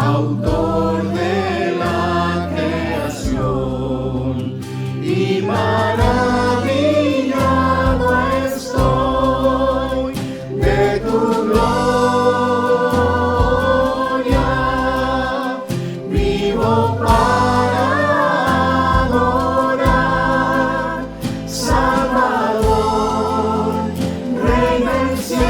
autor de la creación, y maravillado estoy de tu gloria, vivo para adorar, Salvador, Rey del cielo.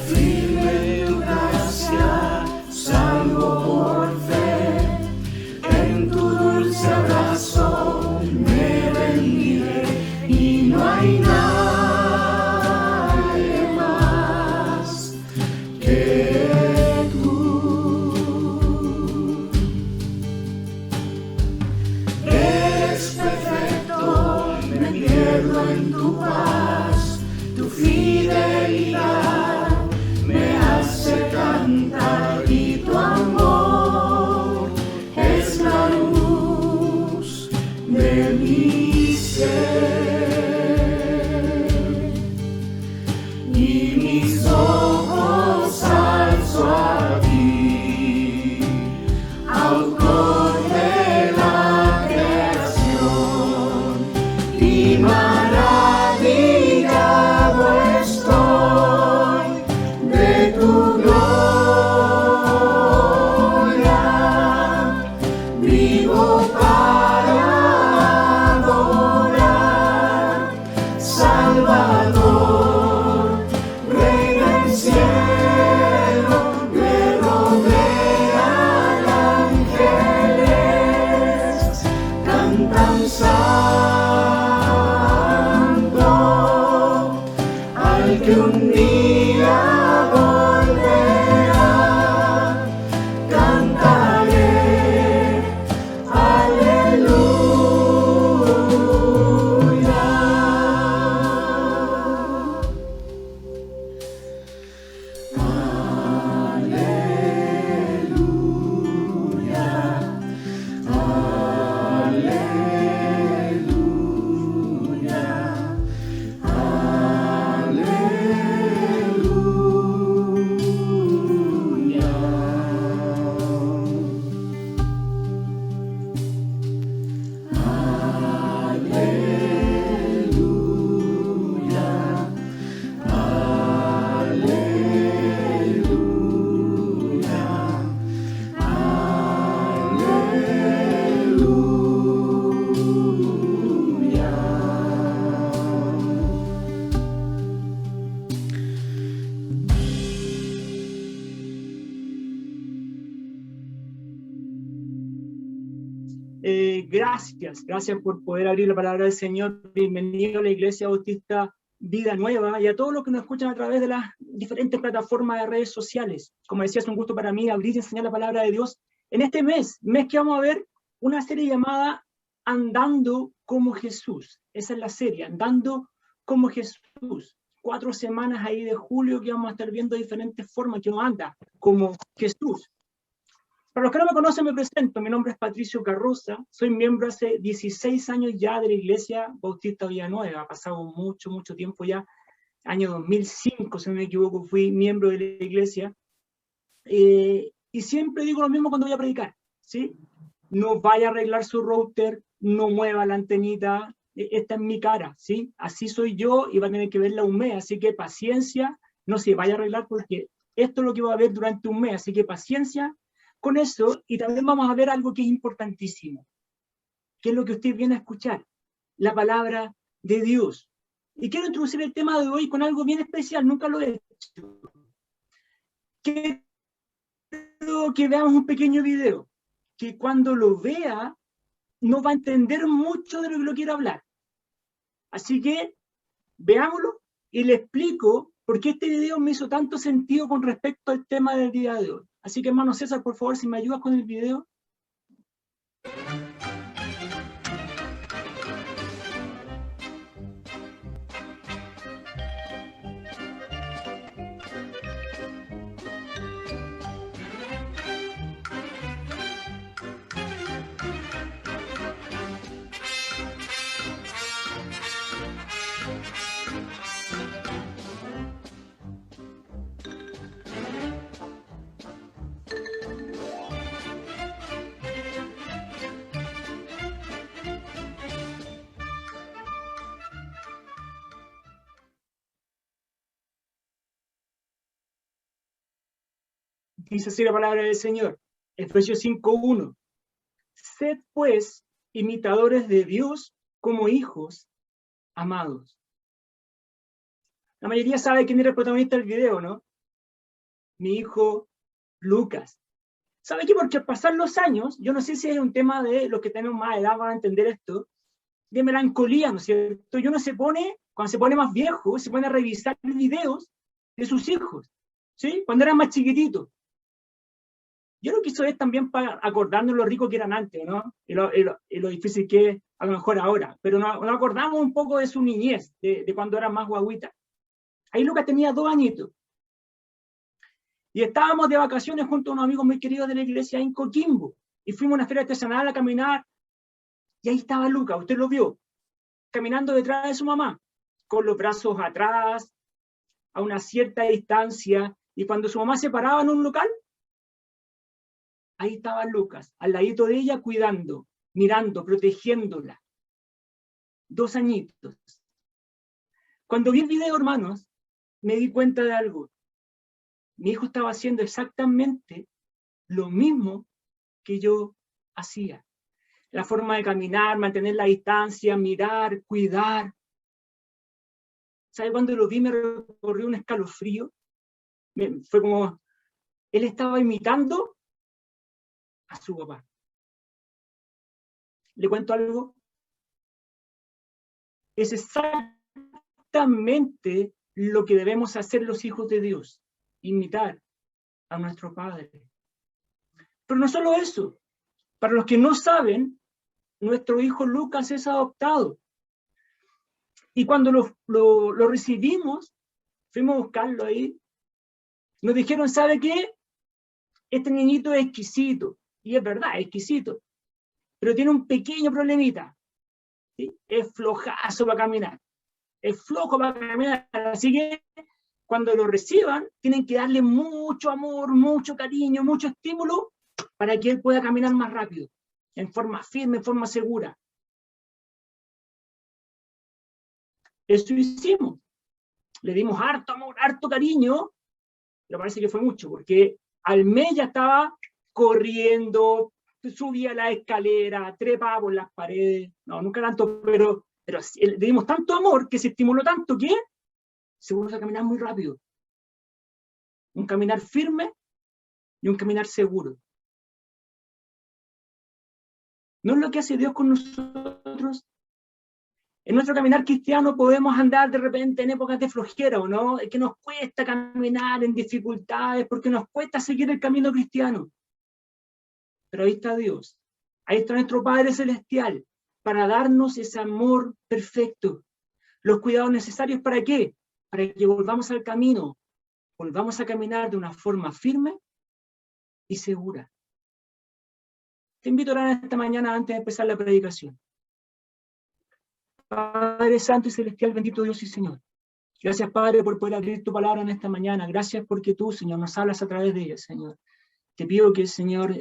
Firme en tu gracia, salvo por fe, en tu dulce abrazo me rendiré, y no hay nadie más que tú. Eres perfecto, me pierdo en tu paz, tu fidelidad me hace cantar, y tu amor es la luz de mi ser, y mis ojos alzo a ti, autor de la creación, y maravillado estoy de tu gloria, vivo para adorar, Salvador, Rey del cielo, me rodean ángeles, cantan santo al que un día volverá, cantaré aleluya. Aleluya, aleluya, Gracias por poder abrir la palabra del Señor. Bienvenido a la Iglesia Bautista Vida Nueva y a todos los que nos escuchan a través de las diferentes plataformas de redes sociales. Como decía, es un gusto para mí abrir y enseñar la palabra de Dios en este mes que vamos a ver una serie llamada Andando como Jesús. Esa es la serie, Andando como Jesús. 4 semanas ahí de julio que vamos a estar viendo diferentes formas que uno anda como Jesús. Para los que no me conocen, me presento. Mi nombre es Patricio Carroza. Soy miembro hace 16 años ya de la Iglesia Bautista Villanueva. Ha pasado mucho tiempo ya. Año 2005, si no me equivoco, fui miembro de la Iglesia. Y siempre digo lo mismo cuando voy a predicar, ¿sí? No vaya a arreglar su router, no mueva la antenita. Esta es mi cara, ¿sí? Así soy yo y va a tener que verla un mes. Así que paciencia, no se vaya a arreglar porque esto es lo que va a ver durante un mes. Así que paciencia con eso, y también vamos a ver algo que es importantísimo, que es lo que usted viene a escuchar, la palabra de Dios. Y quiero introducir el tema de hoy con algo bien especial, nunca lo he hecho. Quiero que veamos un pequeño video, que cuando lo vea, no va a entender mucho de lo que lo quiero hablar. Así que, veámoslo, y le explico por qué este video me hizo tanto sentido con respecto al tema del día de hoy. Así que, hermano César, por favor, si me ayudas con el video. Dice así la palabra del Señor, Efesios 5:1. Sed pues imitadores de Dios como hijos amados. La mayoría sabe quién era el protagonista del video, ¿no? Mi hijo Lucas. ¿Sabe qué? Porque al pasar los años, yo no sé si es un tema de los que tenemos más edad van a entender esto, de melancolía, ¿no es cierto? Y uno se pone, cuando se pone más viejo, se pone a revisar videos de sus hijos, ¿sí? Cuando eran más chiquititos. Yo lo que hizo es también para acordarnos lo rico que eran antes, ¿no? Y lo difícil que es a lo mejor ahora. Pero nos acordamos un poco de su niñez, de cuando era más guaguita. Ahí Lucas tenía 2 añitos. Y estábamos de vacaciones junto a unos amigos muy queridos de la iglesia en Coquimbo. Y fuimos a una feria artesanal a caminar. Y ahí estaba Lucas, usted lo vio, caminando detrás de su mamá, con los brazos atrás, a una cierta distancia. Y cuando su mamá se paraba en un local, ahí estaba Lucas, al ladito de ella, cuidando, mirando, protegiéndola. 2 añitos. Cuando vi el video, hermanos, me di cuenta de algo. Mi hijo estaba haciendo exactamente lo mismo que yo hacía. La forma de caminar, mantener la distancia, mirar, cuidar. ¿Sabe? Cuando lo vi me recorrió un escalofrío. Fue como, él estaba imitando a su papá. ¿Le cuento algo? Es exactamente lo que debemos hacer los hijos de Dios. Imitar a nuestro Padre. Pero no solo eso. Para los que no saben, nuestro hijo Lucas es adoptado. Y cuando lo recibimos, fuimos a buscarlo ahí, nos dijeron, ¿sabe qué? Este niñito es exquisito. Y es verdad, es exquisito. Pero tiene un pequeño problemita. ¿Sí? Es flojazo para caminar. Es flojo para caminar. Así que cuando lo reciban, tienen que darle mucho amor, mucho cariño, mucho estímulo para que él pueda caminar más rápido, en forma firme, en forma segura. Eso hicimos. Le dimos harto amor, harto cariño, pero parece que fue mucho, porque al mes ya estaba corriendo, subía la escalera, trepaba por las paredes. No, nunca tanto, pero le dimos tanto amor que se estimuló tanto que se puso a caminar muy rápido. Un caminar firme y un caminar seguro. ¿No es lo que hace Dios con nosotros? En nuestro caminar cristiano podemos andar de repente en épocas de flojera, ¿o no? Es que nos cuesta caminar en dificultades, porque nos cuesta seguir el camino cristiano. Pero ahí está Dios. Ahí está nuestro Padre Celestial, para darnos ese amor perfecto. Los cuidados necesarios, ¿para qué? Para que volvamos al camino, volvamos a caminar de una forma firme y segura. Te invito a orar esta mañana antes de empezar la predicación. Padre Santo y Celestial, bendito Dios y Señor. Gracias, Padre, por poder abrir tu palabra en esta mañana. Gracias porque tú, Señor, nos hablas a través de ella, Señor. Te pido que, Señor,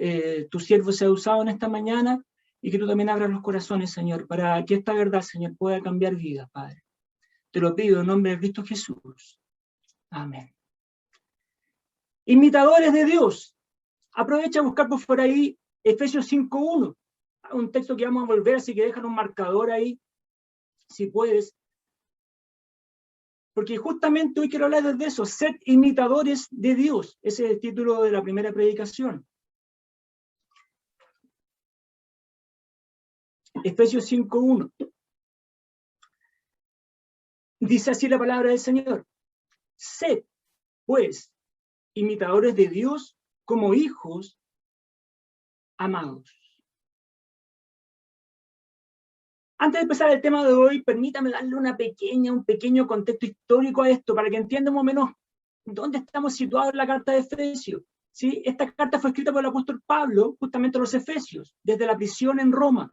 tu siervo sea usado en esta mañana y que tú también abras los corazones, Señor, para que esta verdad, Señor, pueda cambiar vidas, Padre. Te lo pido en nombre de Cristo Jesús. Amén. Imitadores de Dios. Aprovecha a buscar por ahí Efesios 5:1. Un texto que vamos a volver, así que dejan un marcador ahí, si puedes. Porque justamente hoy quiero hablar de eso, sed imitadores de Dios. Ese es el título de la primera predicación. Efesios 5:1. Dice así la palabra del Señor. Sed, pues, imitadores de Dios como hijos amados. Antes de empezar el tema de hoy, permítame darle un pequeño contexto histórico a esto, para que entiendan más o menos dónde estamos situados en la carta de Efesios. ¿Sí? Esta carta fue escrita por el apóstol Pablo, justamente a los Efesios, desde la prisión en Roma,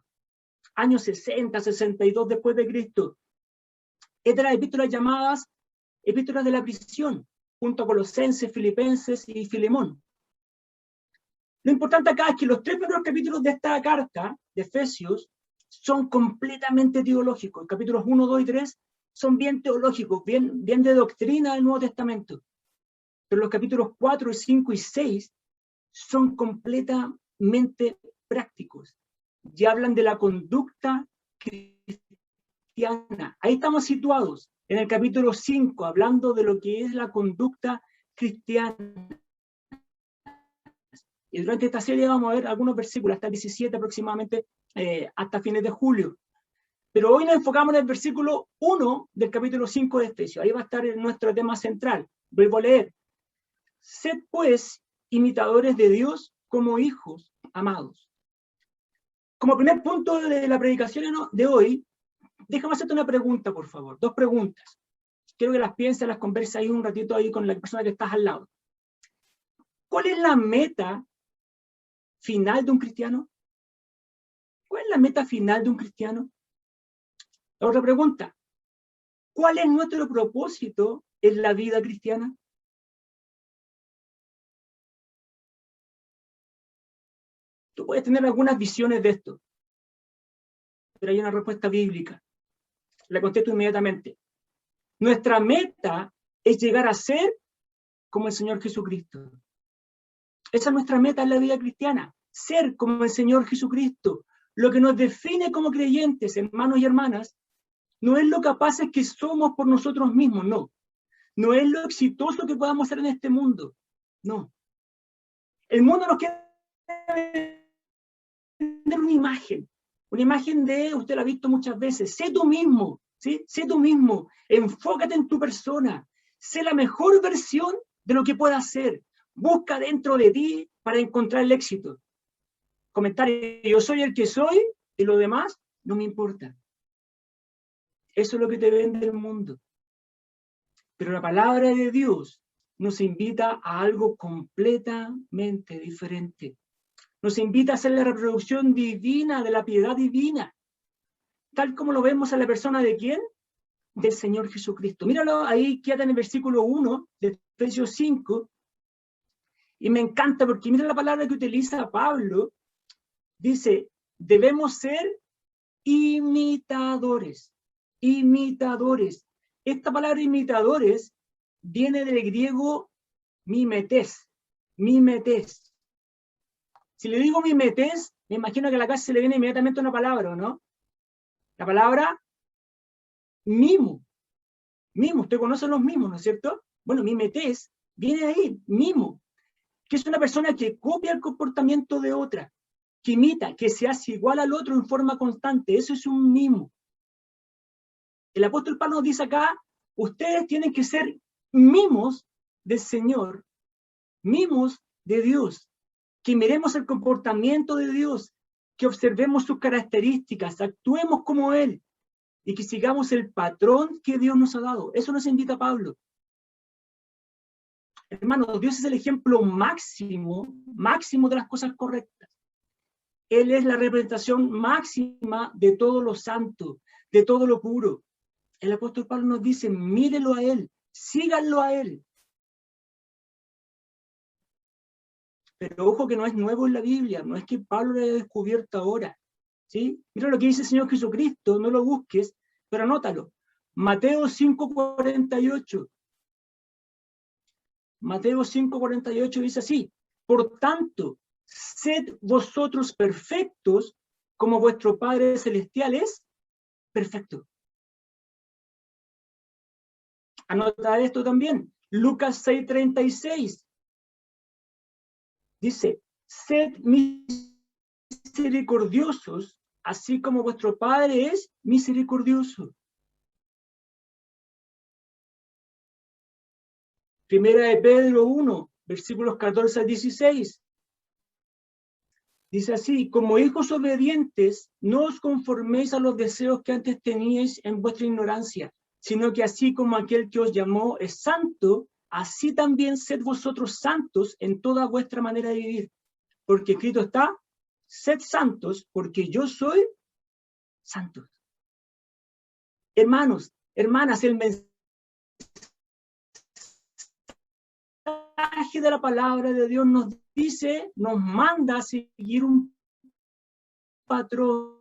años 60, 62 después de Cristo. Es de las epístolas llamadas epístolas de la prisión, junto a Colosenses, Filipenses y Filemón. Lo importante acá es que los 3 primeros capítulos de esta carta de Efesios son completamente teológicos. Capítulos 1, 2 y 3 son bien teológicos, bien de doctrina del Nuevo Testamento. Pero los capítulos 4, 5 y 6 son completamente prácticos y hablan de la conducta cristiana. Ahí estamos situados, en el capítulo 5, hablando de lo que es la conducta cristiana. Y durante esta serie vamos a ver algunos versículos, hasta el 17 aproximadamente, hasta fines de julio. Pero hoy nos enfocamos en el versículo 1 del capítulo 5 de Efesios. Ahí va a estar nuestro tema central. Vuelvo a leer. Sed pues imitadores de Dios como hijos amados. Como primer punto de la predicación de hoy, déjame hacerte una pregunta, por favor. 2 preguntas. Quiero que las pienses, las converses ahí un ratito ahí con la persona que estás al lado. ¿Cuál es la meta final de un cristiano? ¿Cuál es la meta final de un cristiano? La otra pregunta. ¿Cuál es nuestro propósito en la vida cristiana? Tú puedes tener algunas visiones de esto, pero hay una respuesta bíblica. La contesto inmediatamente. Nuestra meta es llegar a ser como el Señor Jesucristo. Esa es nuestra meta en la vida cristiana, ser como el Señor Jesucristo. Lo que nos define como creyentes, hermanos y hermanas, no es lo capaces que somos por nosotros mismos, no. No es lo exitoso que podamos ser en este mundo, no. El mundo nos quiere vender una imagen de, usted la ha visto muchas veces, sé tú mismo, ¿sí? Sé tú mismo, enfócate en tu persona, sé la mejor versión de lo que puedas ser, busca dentro de ti para encontrar el éxito. Comentario, yo soy el que soy y lo demás no me importa. Eso es lo que te vende el mundo. Pero la palabra de Dios nos invita a algo completamente diferente. Nos invita a hacer la reproducción divina de la piedad divina, tal como lo vemos en la persona de ¿quién? Del Señor Jesucristo. Míralo ahí, queda en el versículo 1 de Efesios 5, y me encanta porque mira la palabra que utiliza Pablo, dice, debemos ser imitadores, imitadores. Esta palabra imitadores viene del griego mimetes, mimetes. Si le digo mimetes, me imagino que a la casa se le viene inmediatamente una palabra, ¿no? La palabra mimo. Mimo, usted conoce los mimos, ¿no es cierto? Bueno, mimetes viene ahí, mimo, que es una persona que copia el comportamiento de otra, que imita, que se hace igual al otro en forma constante. Eso es un mimo. El apóstol Pablo nos dice acá, ustedes tienen que ser mimos del Señor, mimos de Dios, que miremos el comportamiento de Dios, que observemos sus características, actuemos como Él, y que sigamos el patrón que Dios nos ha dado. Eso nos invita Pablo. Hermanos, Dios es el ejemplo máximo de las cosas correctas. Él es la representación máxima de todo lo santo, de todo lo puro. El apóstol Pablo nos dice, mírenlo a Él, síganlo a Él. Pero ojo que no es nuevo en la Biblia, no es que Pablo lo haya descubierto ahora. ¿Sí? Mira lo que dice el Señor Jesucristo, no lo busques, pero anótalo. Mateo 5:48. Mateo 5:48 dice así, por tanto, sed vosotros perfectos como vuestro Padre Celestial es perfecto. Anota esto también. Lucas 6:36. Dice, sed misericordiosos, así como vuestro Padre es misericordioso. Primera de Pedro 1, versículos 14 al 16. Dice así, como hijos obedientes, no os conforméis a los deseos que antes teníais en vuestra ignorancia, sino que así como aquel que os llamó es santo, así también sed vosotros santos en toda vuestra manera de vivir. Porque escrito está, sed santos, porque yo soy santo. Hermanos, hermanas, el mensaje de la palabra de Dios nos dice, nos manda a seguir un patrón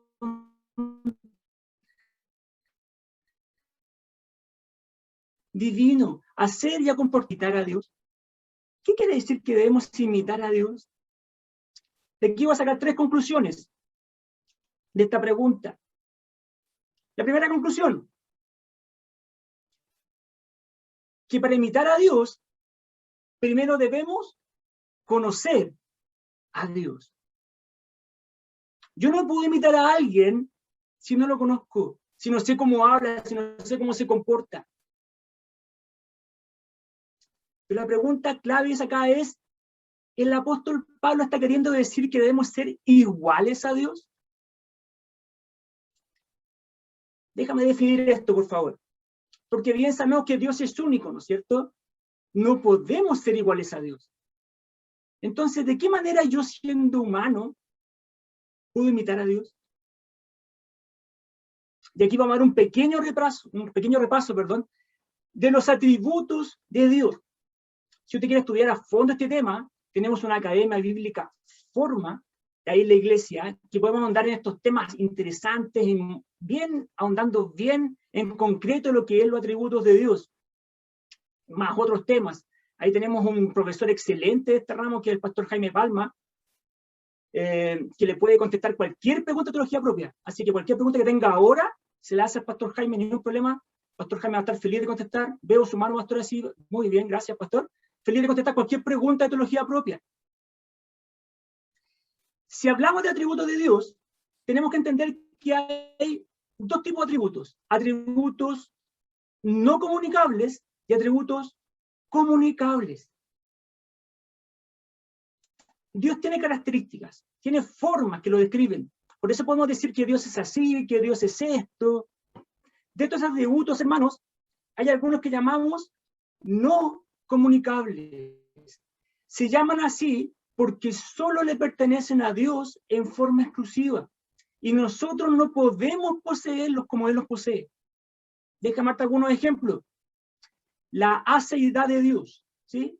divino, hacer y a comportar a Dios. ¿Qué quiere decir que debemos imitar a Dios? De aquí voy a sacar 3 conclusiones de esta pregunta. La primera conclusión, que para imitar a Dios, primero debemos conocer a Dios. Yo no puedo imitar a alguien si no lo conozco, si no sé cómo habla, si no sé cómo se comporta. Pero la pregunta clave acá es, ¿el apóstol Pablo está queriendo decir que debemos ser iguales a Dios? Déjame definir esto, por favor. Porque bien sabemos que Dios es único, ¿no es cierto? No podemos ser iguales a Dios. Entonces, ¿de qué manera yo, siendo humano, puedo imitar a Dios? Y aquí vamos a dar un pequeño repaso, de los atributos de Dios. Si usted quiere estudiar a fondo este tema, tenemos una academia bíblica Forma, ahí en la iglesia, que podemos ahondar en estos temas interesantes, ahondando bien en concreto lo que es los atributos de Dios, más otros temas. Ahí tenemos un profesor excelente de este ramo, que es el pastor Jaime Palma, que le puede contestar cualquier pregunta de teología propia. Así que cualquier pregunta que tenga ahora, se la hace al pastor Jaime, ningún problema. Pastor Jaime va a estar feliz de contestar. Veo su mano, pastor, así. Muy bien, gracias, pastor. Feliz de contestar cualquier pregunta de teología propia. Si hablamos de atributos de Dios, tenemos que entender que hay 2 tipos de atributos. Atributos no comunicables y atributos comunicables. Dios tiene características, tiene formas que lo describen. Por eso podemos decir que Dios es así, que Dios es esto. De estos atributos, hermanos, hay algunos que llamamos no comunicables. Se llaman así porque solo le pertenecen a Dios en forma exclusiva. Y nosotros no podemos poseerlos como Él los posee. Déjame darte algunos ejemplos. La aceidad de Dios, ¿sí?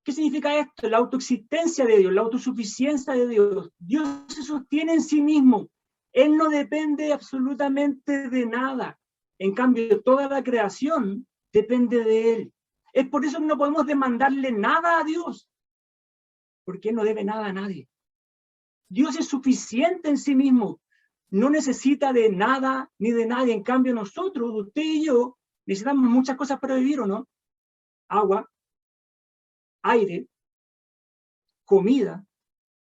¿Qué significa esto? La autoexistencia de Dios, la autosuficiencia de Dios. Dios se sostiene en sí mismo. Él no depende absolutamente de nada. En cambio, toda la creación depende de Él. Es por eso que no podemos demandarle nada a Dios, porque Él no debe nada a nadie. Dios es suficiente en sí mismo. No necesita de nada ni de nadie. En cambio, nosotros, usted y yo, necesitamos muchas cosas para vivir, ¿o no? Agua, aire, comida,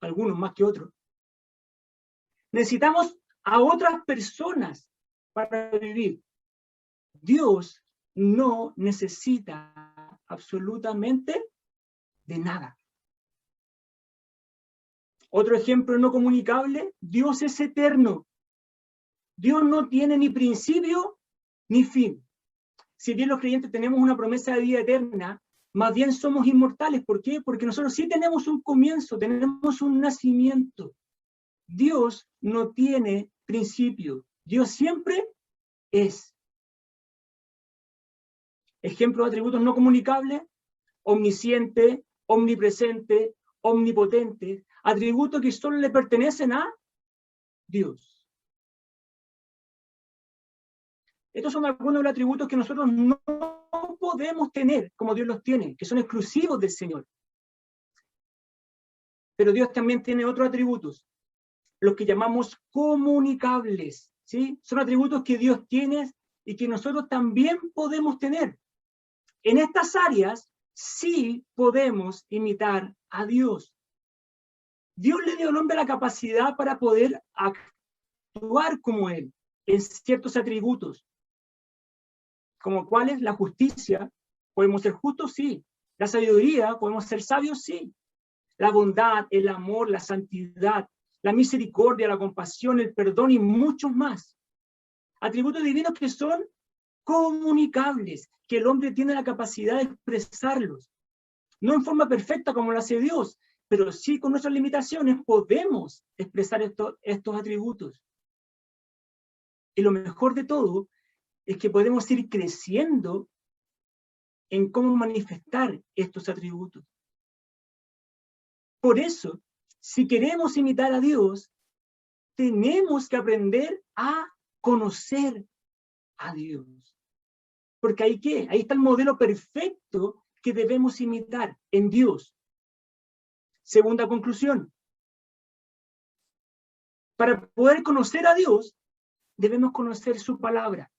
algunos más que otros. Necesitamos a otras personas para vivir. Dios no necesita absolutamente de nada. Otro ejemplo no comunicable, Dios es eterno. Dios no tiene ni principio ni fin. Si bien los creyentes tenemos una promesa de vida eterna, más bien somos inmortales. ¿Por qué? Porque nosotros sí tenemos un comienzo, tenemos un nacimiento. Dios no tiene principio. Dios siempre es. Ejemplo de atributos no comunicables: omnisciente, omnipresente, omnipotente. Atributos que solo le pertenecen a Dios. Estos son algunos de los atributos que nosotros no podemos tener como Dios los tiene, que son exclusivos del Señor. Pero Dios también tiene otros atributos, los que llamamos comunicables, ¿sí? Son atributos que Dios tiene y que nosotros también podemos tener. En estas áreas sí podemos imitar a Dios. Dios le dio al hombre la capacidad para poder actuar como Él en ciertos atributos. ¿Como cuáles? La justicia. ¿Podemos ser justos? Sí. La sabiduría. ¿Podemos ser sabios? Sí. La bondad, el amor, la santidad, la misericordia, la compasión, el perdón y muchos más. Atributos divinos que son comunicables, que el hombre tiene la capacidad de expresarlos. No en forma perfecta como lo hace Dios, pero sí con nuestras limitaciones podemos expresar estos atributos. Y lo mejor de todo es que podemos ir creciendo en cómo manifestar estos atributos. Por eso, si queremos imitar a Dios, tenemos que aprender a conocer a Dios. Porque ahí ¿qué? Ahí está el modelo perfecto que debemos imitar en Dios. Segunda conclusión. Para poder conocer a Dios, debemos conocer su palabra.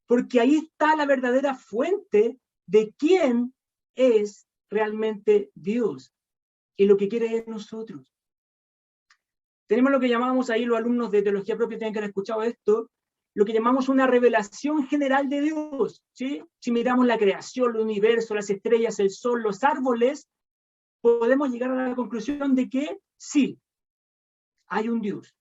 Porque ahí está la verdadera fuente de quién es realmente Dios y lo que quiere de nosotros. Tenemos lo que llamamos ahí, los alumnos de teología propia tienen que haber escuchado esto, lo que llamamos una revelación general de Dios, ¿sí? Si miramos la creación, el universo, las estrellas, el sol, los árboles, podemos llegar a la conclusión de que sí, hay un Dios.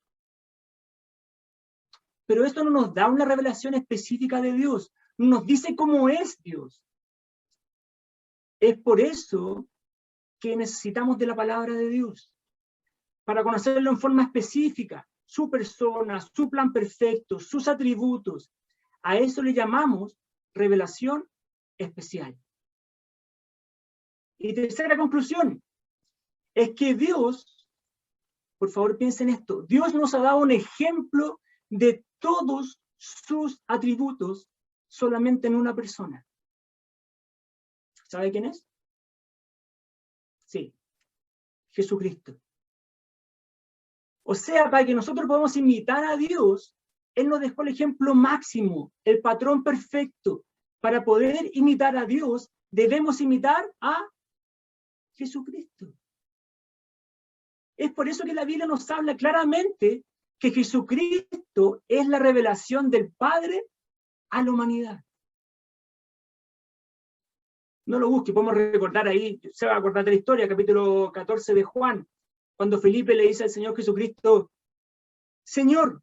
Pero esto no nos da una revelación específica de Dios, no nos dice cómo es Dios. Es por eso que necesitamos de la palabra de Dios, para conocerlo en forma específica, su persona, su plan perfecto, sus atributos. A eso le llamamos revelación especial. Y tercera conclusión, es que Dios, por favor piensen esto, Dios nos ha dado un ejemplo de todos sus atributos solamente en una persona. ¿Sabe quién es? Sí, Jesucristo. O sea, para que nosotros podamos imitar a Dios, Él nos dejó el ejemplo máximo, el patrón perfecto. Para poder imitar a Dios, debemos imitar a Jesucristo. Es por eso que la Biblia nos habla claramente que Jesucristo es la revelación del Padre a la humanidad. No lo busque, podemos recordar ahí, se va a acordar de la historia, capítulo 14 de Juan, cuando Felipe le dice al Señor Jesucristo, Señor,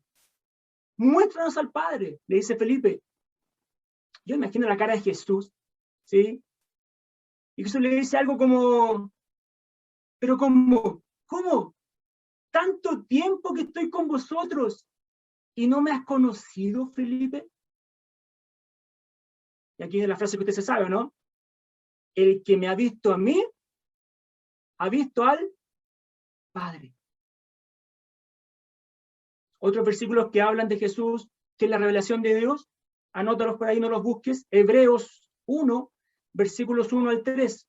muéstranos al Padre, le dice Felipe. Yo imagino la cara de Jesús, ¿sí? Y Jesús le dice algo como, pero ¿cómo? ¿Tanto tiempo que estoy con vosotros y no me has conocido, Felipe? Y aquí es la frase que usted se sabe, ¿no? El que me ha visto a mí, ha visto al Padre. Otros versículos que hablan de Jesús, que es la revelación de Dios, anótalos por ahí, no los busques. Hebreos 1, versículos 1 al 3.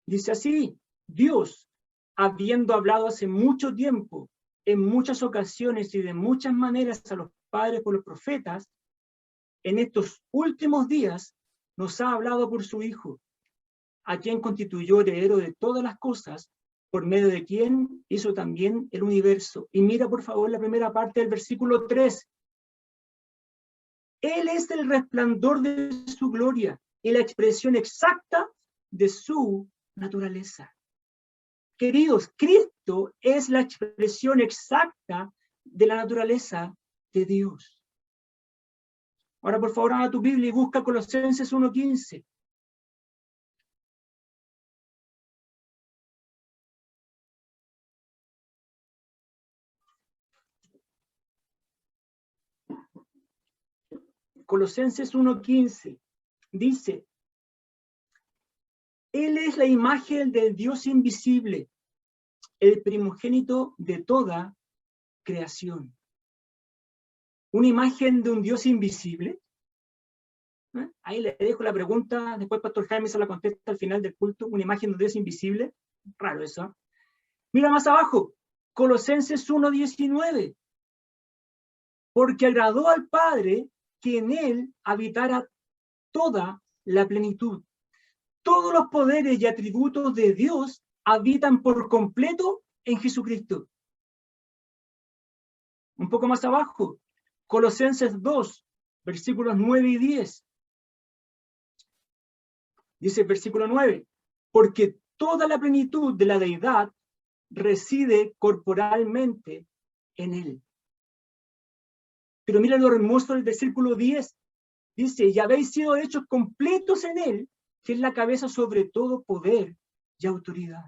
Dice así, Dios, habiendo hablado hace mucho tiempo, en muchas ocasiones y de muchas maneras a los padres por los profetas, en estos últimos días nos ha hablado por su Hijo, a quien constituyó heredero de todas las cosas, por medio de quien hizo también el universo. Y mira por favor la primera parte del versículo 3. Él es el resplandor de su gloria y la expresión exacta de su naturaleza. Queridos, Cristo es la expresión exacta de la naturaleza de Dios. Ahora, por favor, abre tu Biblia y busca Colosenses 1:15. Colosenses 1:15 dice, Él es la imagen del Dios invisible, el primogénito de toda creación. ¿Una imagen de un Dios invisible? Ahí le dejo la pregunta, después Pastor Jaime se la contesta al final del culto. ¿Una imagen de un Dios invisible? Raro eso. Mira más abajo, Colosenses 1:19. Porque agradó al Padre que en él habitara toda la plenitud. Todos los poderes y atributos de Dios habitan por completo en Jesucristo. Un poco más abajo, Colosenses 2, versículos 9 y 10. Dice el versículo 9, porque toda la plenitud de la deidad reside corporalmente en él. Pero mira lo hermoso del versículo 10. Dice, y habéis sido hechos completos en él, que es la cabeza sobre todo poder y autoridad.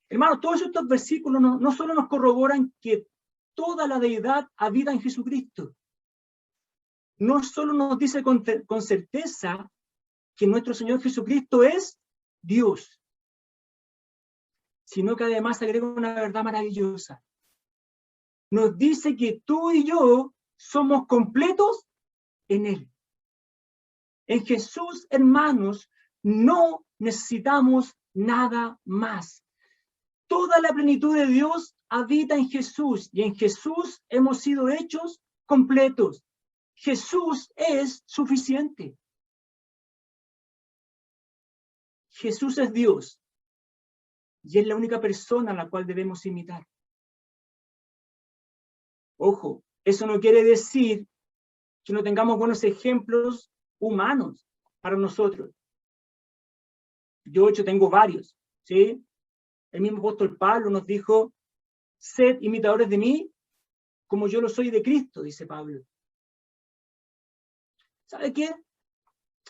Hermanos, todos estos versículos no solo nos corroboran que toda la deidad habita en Jesucristo, no solo nos dice con certeza que nuestro Señor Jesucristo es Dios, sino que además agrega una verdad maravillosa. Nos dice que tú y yo somos completos en Él. En Jesús, hermanos, No necesitamos nada más. Toda la plenitud de Dios habita en Jesús, y en Jesús hemos sido hechos completos. Jesús es suficiente. Jesús es Dios, y es la única persona a la cual debemos imitar. Ojo, eso no quiere decir que no tengamos buenos ejemplos humanos para nosotros. Yo, de hecho, tengo varios, ¿sí? El mismo apóstol Pablo nos dijo, sed imitadores de mí, como yo lo soy de Cristo, dice Pablo. ¿Sabe qué?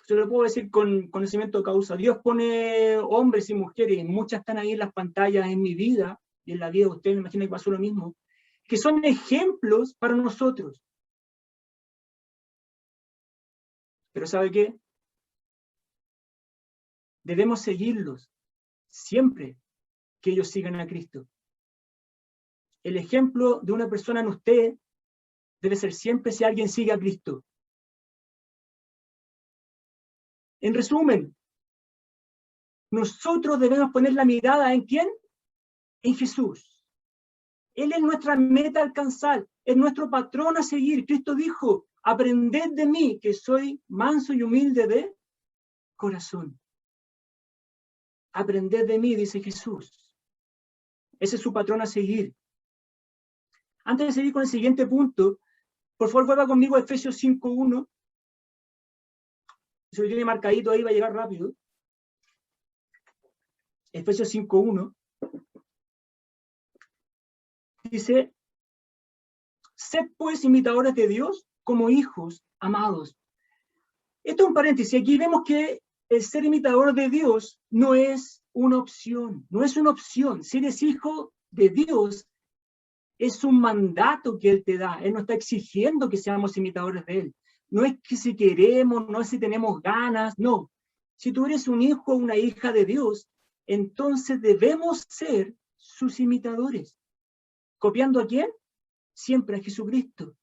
Se lo puedo decir con conocimiento de causa. Dios pone hombres y mujeres, muchas están ahí en las pantallas en mi vida, y en la vida de ustedes, me imagino que pasó lo mismo, que son ejemplos para nosotros. Pero ¿sabe qué? Debemos seguirlos siempre que ellos sigan a Cristo. El ejemplo de una persona en usted debe ser siempre si alguien sigue a Cristo. En resumen, nosotros debemos poner la mirada ¿en quién? En Jesús. Él es nuestra meta a alcanzar, es nuestro patrón a seguir. Cristo dijo, aprended de mí, que soy manso y humilde de corazón. Aprended de mí, dice Jesús. Ese es su patrón a seguir. Antes de seguir con el siguiente punto, por favor vuelva conmigo a Efesios 5:1. Si lo tiene marcadito ahí va a llegar rápido. Efesios 5:1. Dice, sed pues imitadores de Dios como hijos amados. Esto es un paréntesis. Aquí vemos que el ser imitador de Dios no es una opción. No es una opción. Si eres hijo de Dios, es un mandato que Él te da. Él nos está exigiendo que seamos imitadores de Él. No es que si queremos, no es si tenemos ganas, no. Si tú eres un hijo o una hija de Dios, entonces debemos ser sus imitadores. ¿Copiando a quién? Siempre a Jesucristo.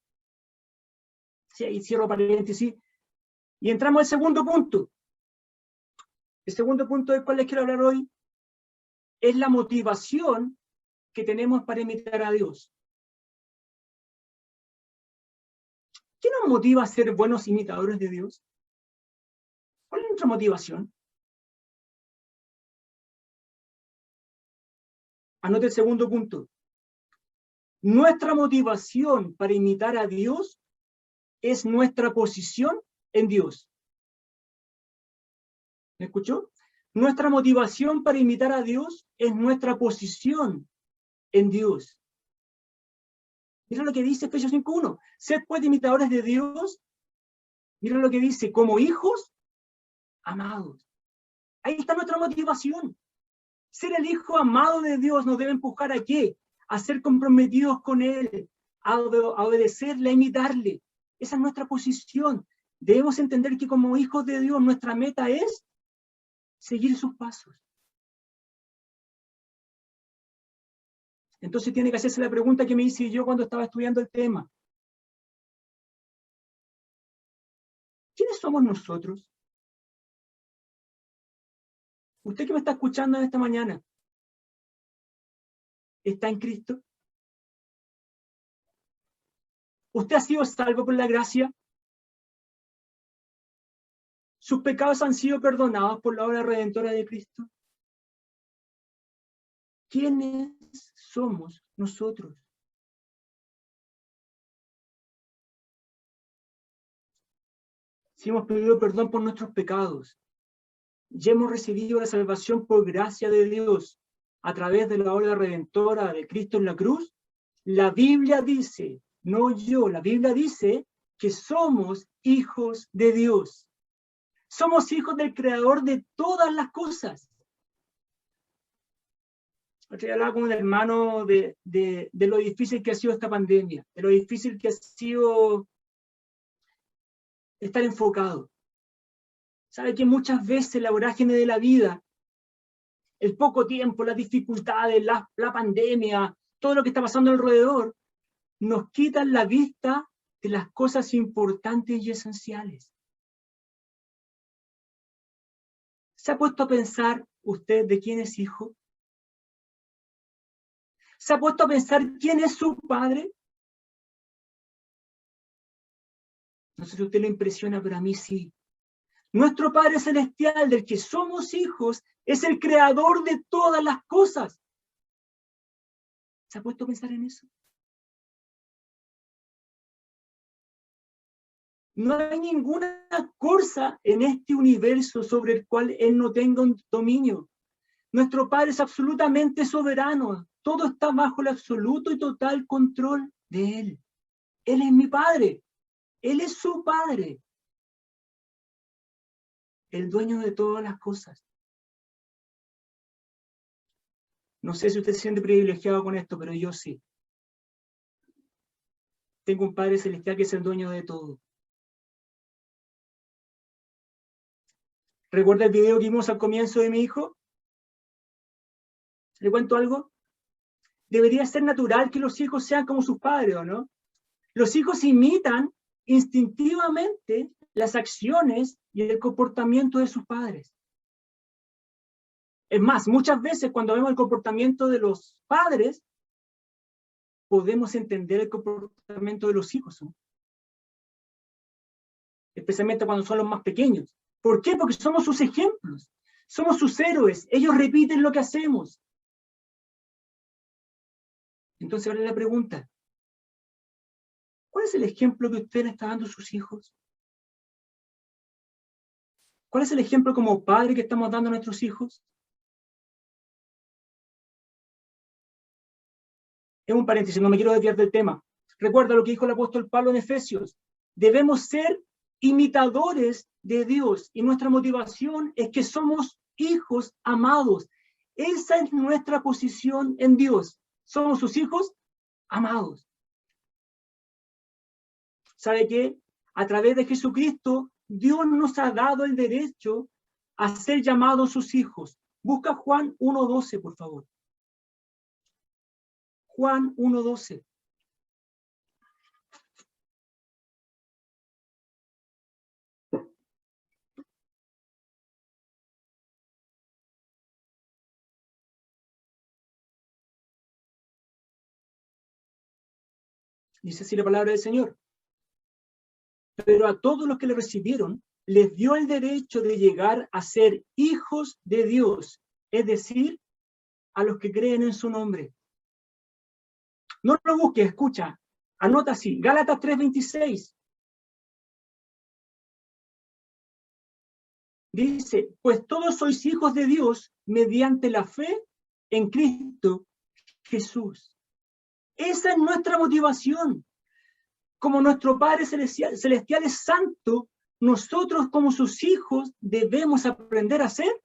Sí, ahí cierro paréntesis. Y entramos al segundo punto. El segundo punto del cual les quiero hablar hoy es la motivación que tenemos para imitar a Dios. ¿Qué nos motiva a ser buenos imitadores de Dios? ¿Cuál es nuestra motivación? Anote el segundo punto. Nuestra motivación para imitar a Dios es nuestra posición en Dios. ¿Me escuchó? Nuestra motivación para imitar a Dios es nuestra posición en Dios. Mira lo que dice Efesios 5:1. Sed pues imitadores de Dios. Mira lo que dice, como hijos amados. Ahí está nuestra motivación. Ser el hijo amado de Dios nos debe empujar ¿a qué? A ser comprometidos con Él, a obedecerle, a imitarle. Esa es nuestra posición. Debemos entender que como hijos de Dios nuestra meta es seguir sus pasos. Entonces tiene que hacerse la pregunta que me hice yo cuando estaba estudiando el tema. ¿Quiénes somos nosotros? Usted que me está escuchando esta mañana, ¿está en Cristo? ¿Usted ha sido salvo por la gracia? ¿Sus pecados han sido perdonados por la obra redentora de Cristo? ¿Quiénes somos nosotros? Si hemos pedido perdón por nuestros pecados, y hemos recibido la salvación por gracia de Dios a través de la obra redentora de Cristo en la cruz, la Biblia dice, no yo, la Biblia dice que somos hijos de Dios. Somos hijos del Creador de todas las cosas. Yo hablaba con un hermano de lo difícil que ha sido esta pandemia, de lo difícil que ha sido estar enfocado. Sabe que muchas veces la vorágine de la vida, el poco tiempo, las dificultades, la pandemia, todo lo que está pasando alrededor, nos quitan la vista de las cosas importantes y esenciales. ¿Se ha puesto a pensar usted de quién es hijo? ¿Se ha puesto a pensar quién es su padre? No sé si a usted le impresiona, pero a mí sí. Nuestro Padre Celestial, del que somos hijos, es el creador de todas las cosas. ¿Se ha puesto a pensar en eso? No hay ninguna cosa en este universo sobre el cual Él no tenga un dominio. Nuestro Padre es absolutamente soberano. Todo está bajo el absoluto y total control de Él. Él es mi Padre. Él es su Padre. El dueño de todas las cosas. No sé si usted se siente privilegiado con esto, pero yo sí. Tengo un Padre Celestial que es el dueño de todo. ¿Recuerda el video que vimos al comienzo de mi hijo? ¿Le cuento algo? Debería ser natural que los hijos sean como sus padres, ¿o no? Los hijos imitan instintivamente las acciones y el comportamiento de sus padres. Es más, muchas veces cuando vemos el comportamiento de los padres, podemos entender el comportamiento de los hijos, ¿no? Especialmente cuando son los más pequeños. ¿Por qué? Porque somos sus ejemplos, somos sus héroes, ellos repiten lo que hacemos. Entonces ahora la pregunta, ¿cuál es el ejemplo que usted le está dando a sus hijos? ¿Cuál es el ejemplo como padre que estamos dando a nuestros hijos? Es un paréntesis, no me quiero desviar del tema. Recuerda lo que dijo el apóstol Pablo en Efesios. Debemos ser imitadores de Dios y nuestra motivación es que somos hijos amados. Esa es nuestra posición en Dios. Somos sus hijos amados. ¿Sabe qué? A través de Jesucristo, Dios nos ha dado el derecho a ser llamados sus hijos. Busca Juan 1:12, por favor. Juan 1:12. Dice así la palabra del Señor. Pero a todos los que le recibieron, les dio el derecho de llegar a ser hijos de Dios, es decir, a los que creen en su nombre. No lo busques, escucha, anota así, Gálatas 3:26. Dice, pues todos sois hijos de Dios mediante la fe en Cristo Jesús. Esa es nuestra motivación. Como nuestro Padre Celestial es santo, nosotros como sus hijos debemos aprender a ser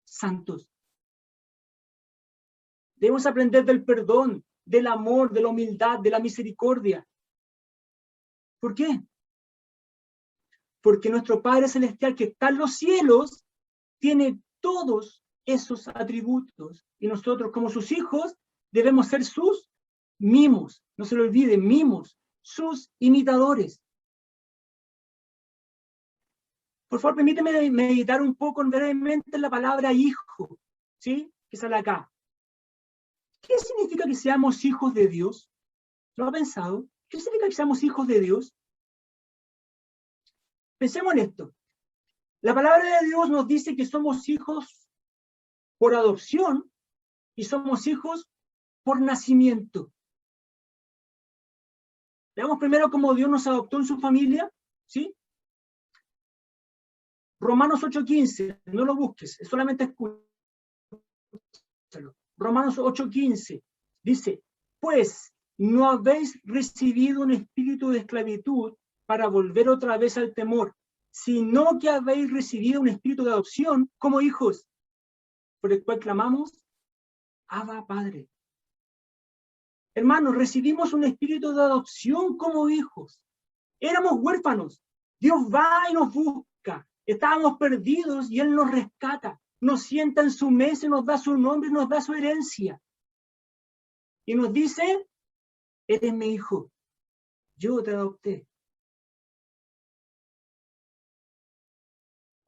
santos. Debemos aprender del perdón, del amor, de la humildad, de la misericordia. ¿Por qué? Porque nuestro Padre Celestial que está en los cielos tiene todos esos atributos y nosotros como sus hijos debemos ser sus mimos. No se lo olviden, mimos, sus imitadores. Por favor, permíteme meditar un poco brevemente en la palabra hijo, ¿sí? Que sale acá. ¿Qué significa que seamos hijos de Dios? ¿Lo ha pensado? ¿Qué significa que seamos hijos de Dios? Pensemos en esto. La palabra de Dios nos dice que somos hijos por adopción y somos hijos por nacimiento. Veamos primero cómo Dios nos adoptó en su familia, ¿sí? Romanos 8:15, no lo busques, solamente escúchalo. Romanos 8:15 dice, pues no habéis recibido un espíritu de esclavitud para volver otra vez al temor, sino que habéis recibido un espíritu de adopción como hijos, por el cual clamamos, Abba, Padre. Hermanos, recibimos un espíritu de adopción como hijos. Éramos huérfanos. Dios va y nos busca. Estábamos perdidos y Él nos rescata. Nos sienta en su mesa y nos da su nombre y nos da su herencia. Y nos dice, eres mi hijo. Yo te adopté.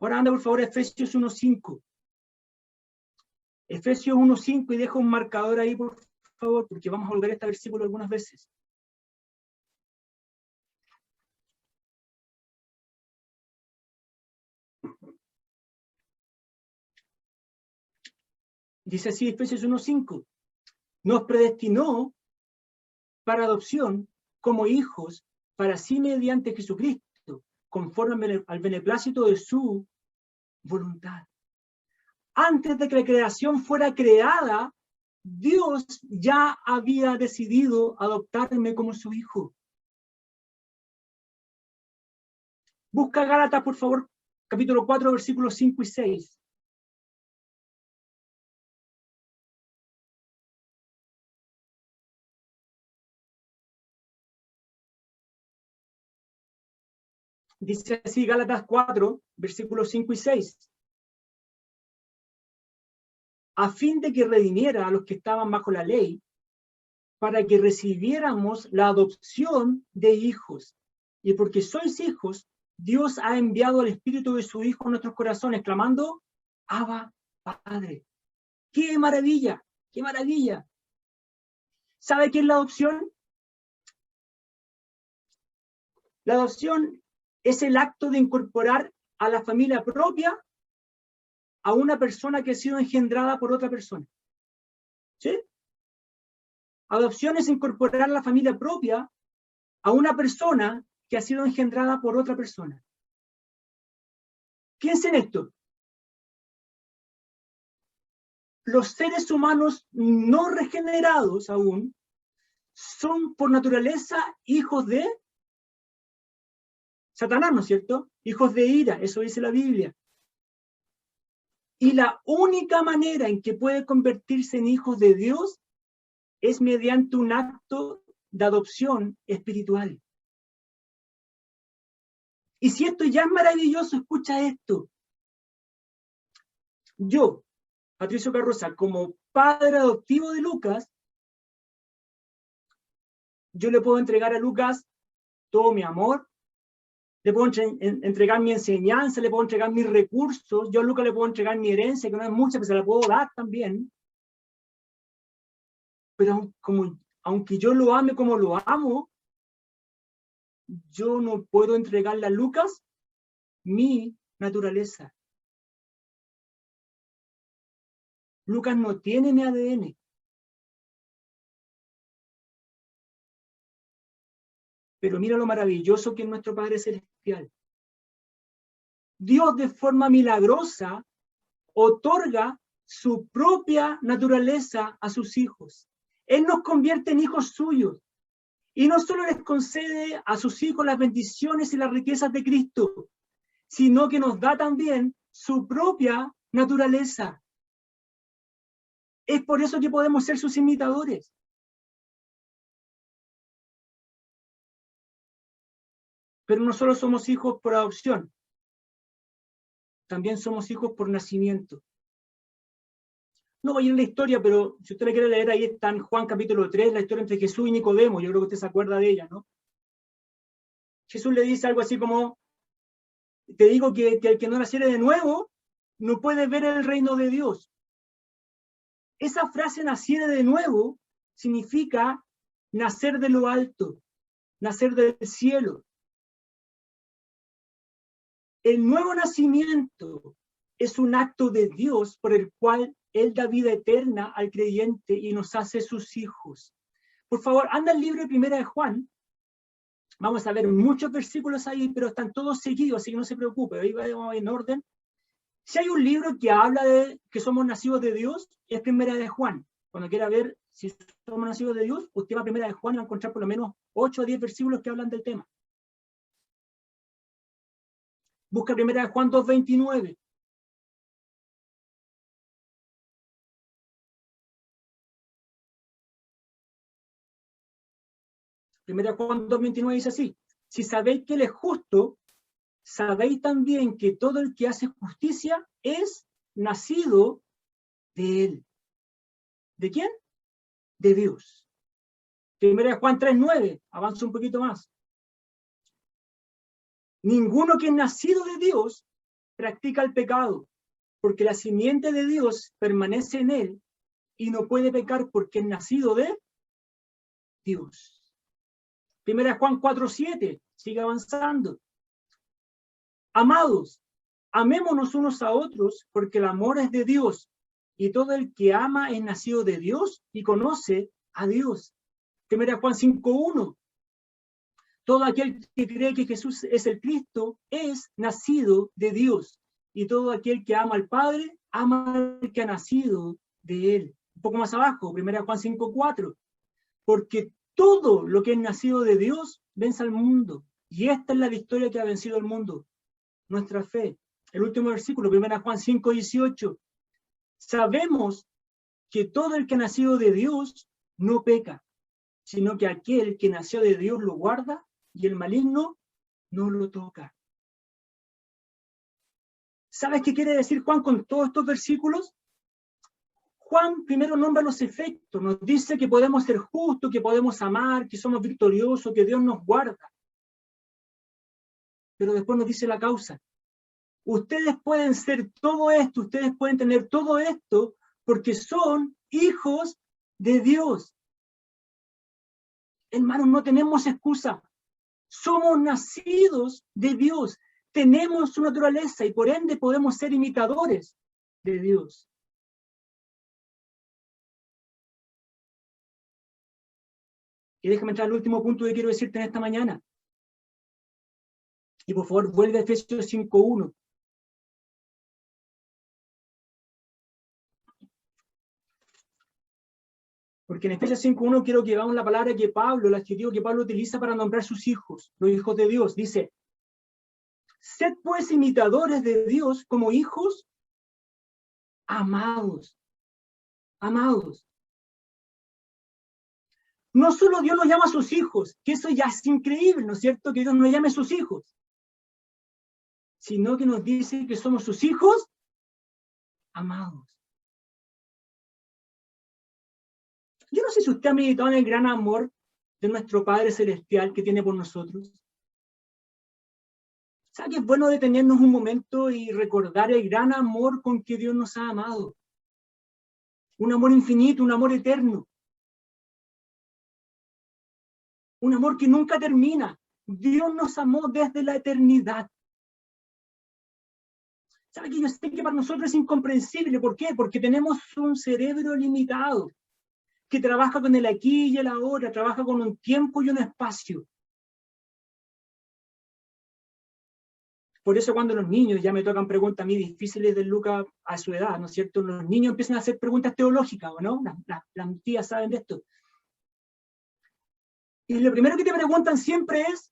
Ahora anda por favor a Efesios 1:5. Efesios 1:5 y dejo un marcador ahí por favor, porque vamos a volver a este versículo algunas veces. Dice así Efesios 1:5. Nos predestinó para adopción como hijos para sí mediante Jesucristo, conforme al beneplácito de su voluntad. Antes de que la creación fuera creada, Dios ya había decidido adoptarme como su hijo. Busca Gálatas, por favor, capítulo 4, versículos 5 y 6. Dice así Gálatas 4, versículos 5 y 6. A fin de que redimiera a los que estaban bajo la ley, para que recibiéramos la adopción de hijos. Y porque sois hijos, Dios ha enviado al Espíritu de su Hijo en nuestros corazones, clamando, Abba, Padre. ¡Qué maravilla! ¡Qué maravilla! ¿Sabe qué es la adopción? La adopción es el acto de incorporar a la familia propia a una persona que ha sido engendrada por otra persona. ¿Sí? Adopción es incorporar a la familia propia a una persona que ha sido engendrada por otra persona. Piensen esto. Los seres humanos no regenerados aún son por naturaleza hijos de Satanás, ¿no es cierto? Hijos de ira, eso dice la Biblia. Y la única manera en que puede convertirse en hijos de Dios es mediante un acto de adopción espiritual. Y si esto ya es maravilloso, escucha esto. Yo, Patricio Carroza, como padre adoptivo de Lucas, yo le puedo entregar a Lucas todo mi amor, le puedo entregar mi enseñanza, le puedo entregar mis recursos, yo a Lucas le puedo entregar mi herencia, que no es mucha, pero se la puedo dar también. Pero aunque yo lo ame como lo amo, yo no puedo entregarle a Lucas mi naturaleza. Lucas no tiene mi ADN. Pero mira lo maravilloso que es nuestro Padre Celestial. Dios de forma milagrosa otorga su propia naturaleza a sus hijos. Él nos convierte en hijos suyos. Y no solo les concede a sus hijos las bendiciones y las riquezas de Cristo, sino que nos da también su propia naturaleza. Es por eso que podemos ser sus imitadores. Pero no solo somos hijos por adopción, también somos hijos por nacimiento. No voy a ir en la historia, pero si usted la quiere leer, ahí está en Juan capítulo 3, la historia entre Jesús y Nicodemo. Yo creo que usted se acuerda de ella, ¿no? Jesús le dice algo así como, te digo que el que no naciere de nuevo, no puede ver el reino de Dios. Esa frase naciere de nuevo significa nacer de lo alto, nacer del cielo. El nuevo nacimiento es un acto de Dios por el cual Él da vida eterna al creyente y nos hace sus hijos. Por favor, anda el libro de Primera de Juan. Vamos a ver muchos versículos ahí, pero están todos seguidos, así que no se preocupe, ahí vamos en orden. Si hay un libro que habla de que somos nacidos de Dios, es Primera de Juan. Cuando quiera ver si somos nacidos de Dios, usted va a Primera de Juan y va a encontrar por lo menos 8 o 10 versículos que hablan del tema. Busca Primera de Juan 2:29. Primera de Juan 2:29 dice así: si sabéis que Él es justo, sabéis también que todo el que hace justicia es nacido de Él. ¿De quién? De Dios. Primera de Juan 3:9, avanza un poquito más. Ninguno que es nacido de Dios practica el pecado, porque la simiente de Dios permanece en él y no puede pecar porque es nacido de Dios. Primera Juan 4:7, sigue avanzando. Amados, amémonos unos a otros, porque el amor es de Dios, y todo el que ama es nacido de Dios y conoce a Dios. Primera Juan 5:1. Todo aquel que cree que Jesús es el Cristo es nacido de Dios, y todo aquel que ama al Padre, ama al que ha nacido de él. Un poco más abajo, Primera Juan 5:4. Porque todo lo que es nacido de Dios vence al mundo, y esta es la victoria que ha vencido el mundo, nuestra fe. El último versículo, 1 Juan 5:18. Sabemos que todo el que ha nacido de Dios no peca, sino que aquel que nació de Dios lo guarda y el maligno no lo toca. ¿Sabes qué quiere decir Juan con todos estos versículos? Juan primero nombra los efectos, nos dice que podemos ser justos, que podemos amar, que somos victoriosos, que Dios nos guarda. Pero después nos dice la causa. Ustedes pueden ser todo esto, ustedes pueden tener todo esto porque son hijos de Dios. Hermanos, no tenemos excusa. Somos nacidos de Dios. Tenemos su naturaleza y por ende podemos ser imitadores de Dios. Y déjame entrar al último punto que quiero decirte en esta mañana. Y por favor, vuelve a Efesios 5:1. Porque en Efesios 5:1 quiero que veamos la palabra que Pablo, el adjetivo que Pablo utiliza para nombrar sus hijos, los hijos de Dios. Dice, sed pues imitadores de Dios como hijos amados. Amados. No solo Dios nos llama a sus hijos, que eso ya es increíble, ¿no es cierto? Que Dios nos llame a sus hijos. Sino que nos dice que somos sus hijos amados. Yo no sé si usted ha meditado en el gran amor de nuestro Padre Celestial que tiene por nosotros. ¿Sabe que es bueno detenernos un momento y recordar el gran amor con que Dios nos ha amado? Un amor infinito, un amor eterno. Un amor que nunca termina. Dios nos amó desde la eternidad. ¿Sabe que yo sé que para nosotros es incomprensible? ¿Por qué? Porque tenemos un cerebro limitado, que trabaja con el aquí y el ahora, trabaja con un tiempo y un espacio. Por eso cuando los niños ya me tocan preguntas a mí difíciles de Lucas a su edad, ¿no es cierto? Los niños empiezan a hacer preguntas teológicas, ¿o no? Las tías saben de esto. Y lo primero que te preguntan siempre es,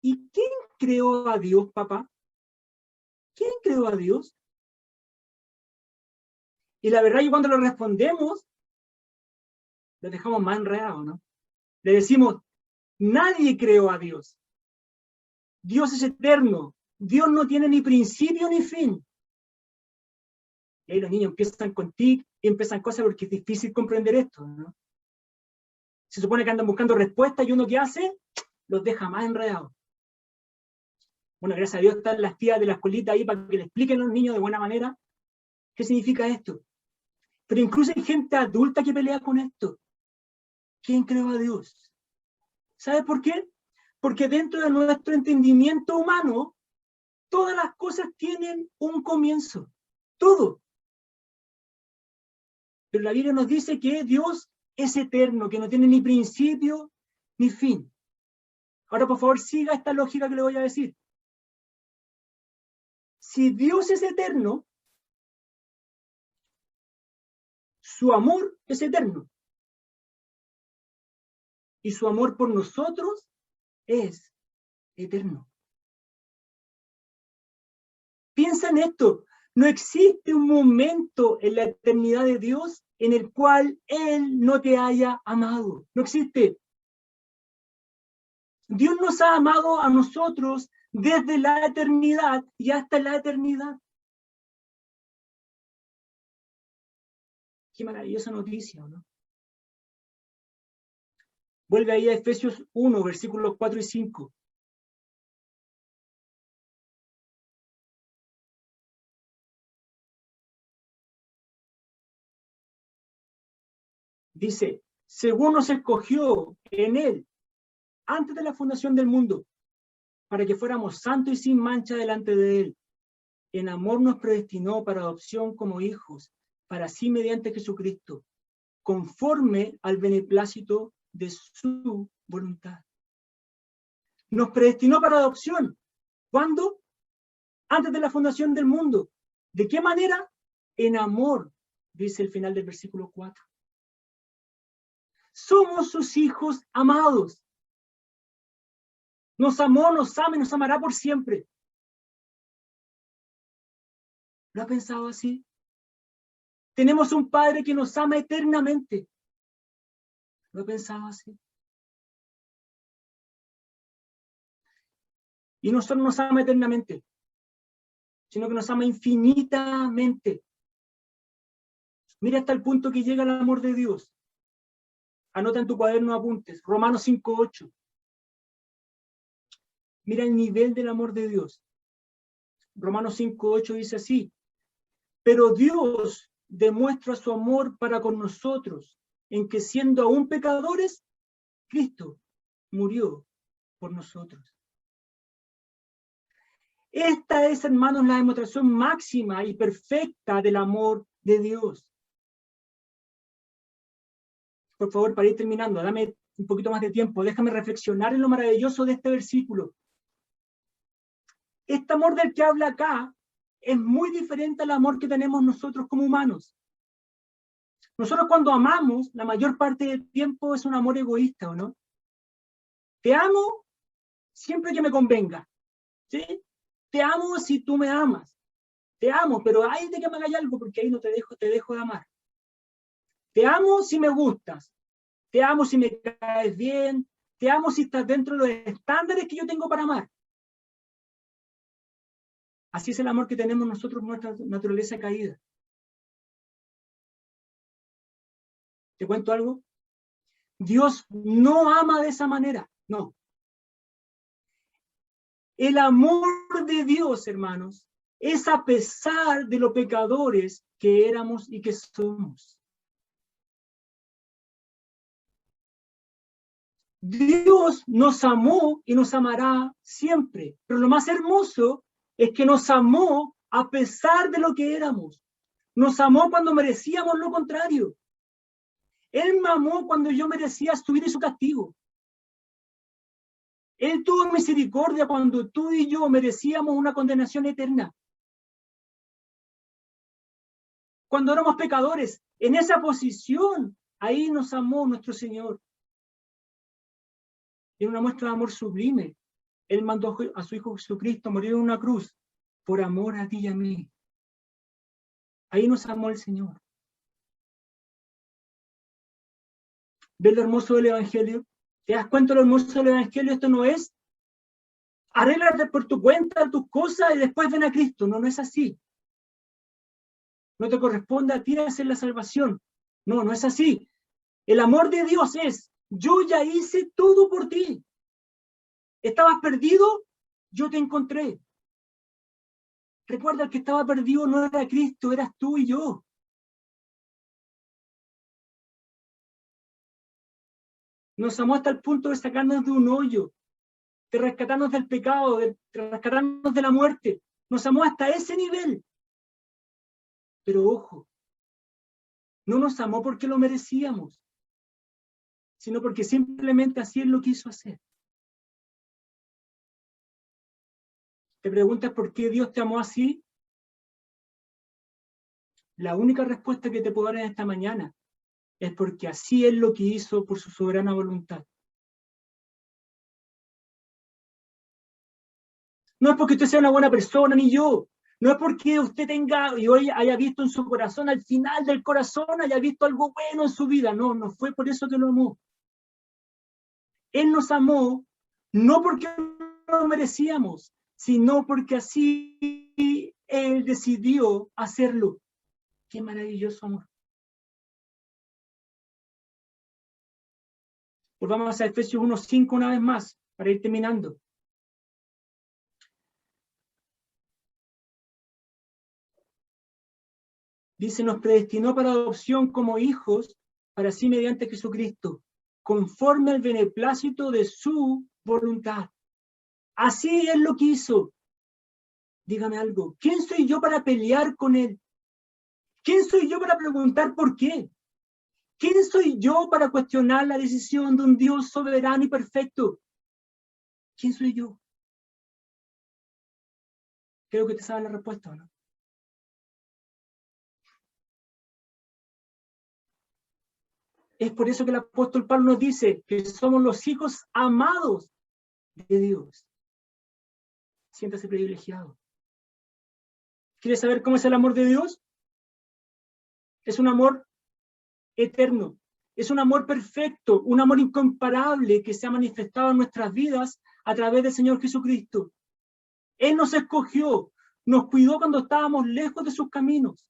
¿y quién creó a Dios, papá? ¿Quién creó a Dios? Y la verdad es que cuando lo respondemos, lo dejamos más enredados, ¿no? Le decimos, nadie creó a Dios. Dios es eterno. Dios no tiene ni principio ni fin. Y ahí los niños empiezan con tic y empiezan cosas porque es difícil comprender esto, ¿no? Se supone que andan buscando respuestas y uno que hace, los deja más enredados. Bueno, gracias a Dios están las tías de la escuelita ahí para que le expliquen a los niños de buena manera qué significa esto. Pero incluso hay gente adulta que pelea con esto. ¿Quién creó a Dios? ¿Sabe por qué? Porque dentro de nuestro entendimiento humano, todas las cosas tienen un comienzo. Todo. Pero la Biblia nos dice que Dios es eterno, que no tiene ni principio ni fin. Ahora, por favor, siga esta lógica que le voy a decir. Si Dios es eterno, su amor es eterno. Y su amor por nosotros es eterno. Piensa en esto. No existe un momento en la eternidad de Dios en el cual Él no te haya amado. No existe. Dios nos ha amado a nosotros desde la eternidad y hasta la eternidad. Qué maravillosa noticia, ¿no? Vuelve ahí a Efesios 1, versículos 4 y 5. Dice, según nos escogió en Él, antes de la fundación del mundo, para que fuéramos santos y sin mancha delante de Él. En amor nos predestinó para adopción como hijos, para sí mediante Jesucristo, conforme al beneplácito de su voluntad. Nos predestinó para adopción. ¿Cuándo? Antes de la fundación del mundo. ¿De qué manera? En amor, dice el final del versículo 4. Somos sus hijos amados. Nos amó, nos ama y nos amará por siempre. ¿Lo ha pensado así? Tenemos un Padre que nos ama eternamente. ¿Lo ha pensado así? Y no solo nos ama eternamente, sino que nos ama infinitamente. Mira hasta el punto que llega el amor de Dios. Anota en tu cuaderno apuntes, Romanos 5:8. Mira el nivel del amor de Dios. Romanos 5:8 dice así, pero Dios demuestra su amor para con nosotros, en que siendo aún pecadores, Cristo murió por nosotros. Esta es, hermanos, la demostración máxima y perfecta del amor de Dios. Por favor, para ir terminando, dame un poquito más de tiempo, déjame reflexionar en lo maravilloso de este versículo. Este amor del que habla acá es muy diferente al amor que tenemos nosotros como humanos. Nosotros cuando amamos, la mayor parte del tiempo es un amor egoísta, ¿o no? Te amo siempre que me convenga, ¿sí? Te amo si tú me amas. Te amo, pero hay de que me hagas algo porque ahí no te dejo de amar. Te amo si me gustas. Te amo si me caes bien. Te amo si estás dentro de los estándares que yo tengo para amar. Así es el amor que tenemos nosotros, nuestra naturaleza caída. ¿Te cuento algo? Dios no ama de esa manera, no. El amor de Dios, hermanos, es a pesar de los pecadores que éramos y que somos. Dios nos amó y nos amará siempre, pero lo más hermoso es que nos amó a pesar de lo que éramos. Nos amó cuando merecíamos lo contrario. Él me amó cuando yo merecía su ira y su castigo. Él tuvo misericordia cuando tú y yo merecíamos una condenación eterna. Cuando éramos pecadores, en esa posición, ahí nos amó nuestro Señor. En una muestra de amor sublime, Él mandó a su Hijo Jesucristo morir en una cruz por amor a ti y a mí. Ahí nos amó el Señor. ¿Ves lo hermoso del Evangelio? ¿Te das cuenta de lo hermoso del Evangelio? Esto no es arréglate por tu cuenta tus cosas y después ven a Cristo. No, no es así. No te corresponde a ti hacer la salvación. No, no es así. El amor de Dios es, yo ya hice todo por ti. ¿Estabas perdido? Yo te encontré. Recuerda que estaba perdido no era Cristo, eras tú y yo. Nos amó hasta el punto de sacarnos de un hoyo, de rescatarnos del pecado, de rescatarnos de la muerte. Nos amó hasta ese nivel. Pero ojo, no nos amó porque lo merecíamos, sino porque simplemente así Él lo quiso hacer. ¿Te preguntas por qué Dios te amó así? La única respuesta que te puedo dar en esta mañana es porque así Él lo que hizo por su soberana voluntad. No es porque usted sea una buena persona, ni yo. No es porque usted tenga y hoy haya visto en su corazón, al final del corazón, haya visto algo bueno en su vida. No, no fue por eso que lo amó. Él nos amó no porque lo merecíamos, sino porque así Él decidió hacerlo. Qué maravilloso amor. Volvamos a Efesios 1:5 una vez más, para ir terminando. Dice, nos predestinó para adopción como hijos para sí mediante Jesucristo, conforme al beneplácito de su voluntad. Así Él lo quiso. Dígame algo, ¿quién soy yo para pelear con Él? ¿Quién soy yo para preguntar por qué? ¿Quién soy yo para cuestionar la decisión de un Dios soberano y perfecto? ¿Quién soy yo? Creo que te sabes la respuesta, ¿o no? Es por eso que el apóstol Pablo nos dice que somos los hijos amados de Dios. Siéntase privilegiado. ¿Quieres saber cómo es el amor de Dios? Es un amor eterno. Es un amor perfecto, un amor incomparable que se ha manifestado en nuestras vidas a través del Señor Jesucristo. Él nos escogió, nos cuidó cuando estábamos lejos de sus caminos,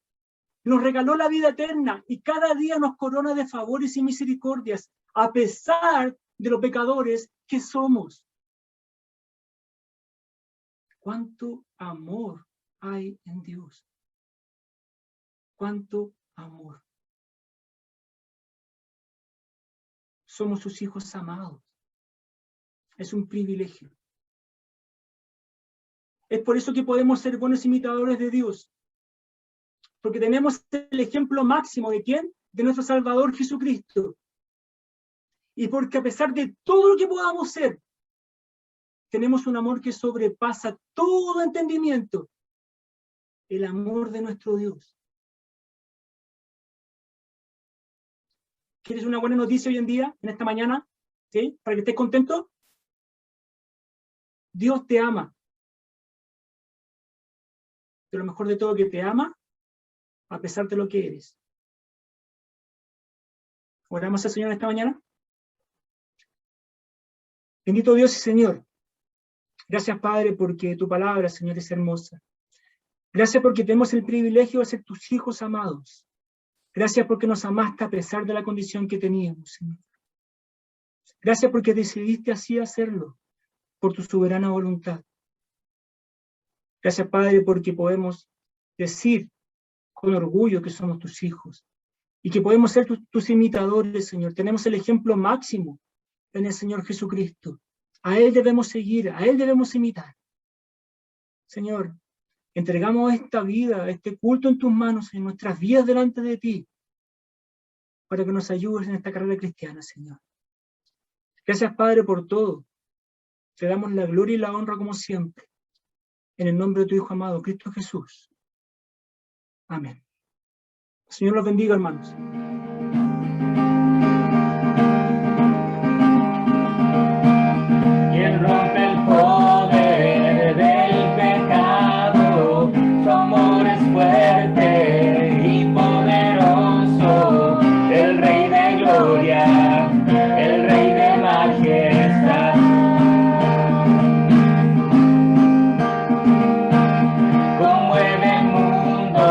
nos regaló la vida eterna y cada día nos corona de favores y misericordias, a pesar de los pecadores que somos. ¿Cuánto amor hay en Dios? ¿Cuánto amor? Somos sus hijos amados. Es un privilegio. Es por eso que podemos ser buenos imitadores de Dios. Porque tenemos el ejemplo máximo ¿de quién? De nuestro Salvador Jesucristo. Y porque a pesar de todo lo que podamos ser, tenemos un amor que sobrepasa todo entendimiento. El amor de nuestro Dios. ¿Quieres una buena noticia hoy en día, en esta mañana? ¿Sí? Para que estés contento. Dios te ama. De lo mejor de todo, que te ama, a pesar de lo que eres. Oramos al Señor esta mañana. Bendito Dios y Señor. Gracias, Padre, porque tu palabra, Señor, es hermosa. Gracias porque tenemos el privilegio de ser tus hijos amados. Gracias porque nos amaste a pesar de la condición que teníamos, Señor. Gracias porque decidiste así hacerlo, por tu soberana voluntad. Gracias, Padre, porque podemos decir con orgullo que somos tus hijos y que podemos ser tus imitadores, Señor. Tenemos el ejemplo máximo en el Señor Jesucristo. A Él debemos seguir, a Él debemos imitar. Señor, entregamos esta vida, este culto en tus manos, en nuestras vidas delante de ti, para que nos ayudes en esta carrera cristiana, Señor. Gracias, Padre, por todo. Te damos la gloria y la honra como siempre. En el nombre de tu Hijo amado, Cristo Jesús. Amén. El Señor los bendiga, hermanos. Quien rompe el poder del pecado, su amor es fuerte y poderoso, el Rey de gloria, el Rey de majestad. Conmueve el mundo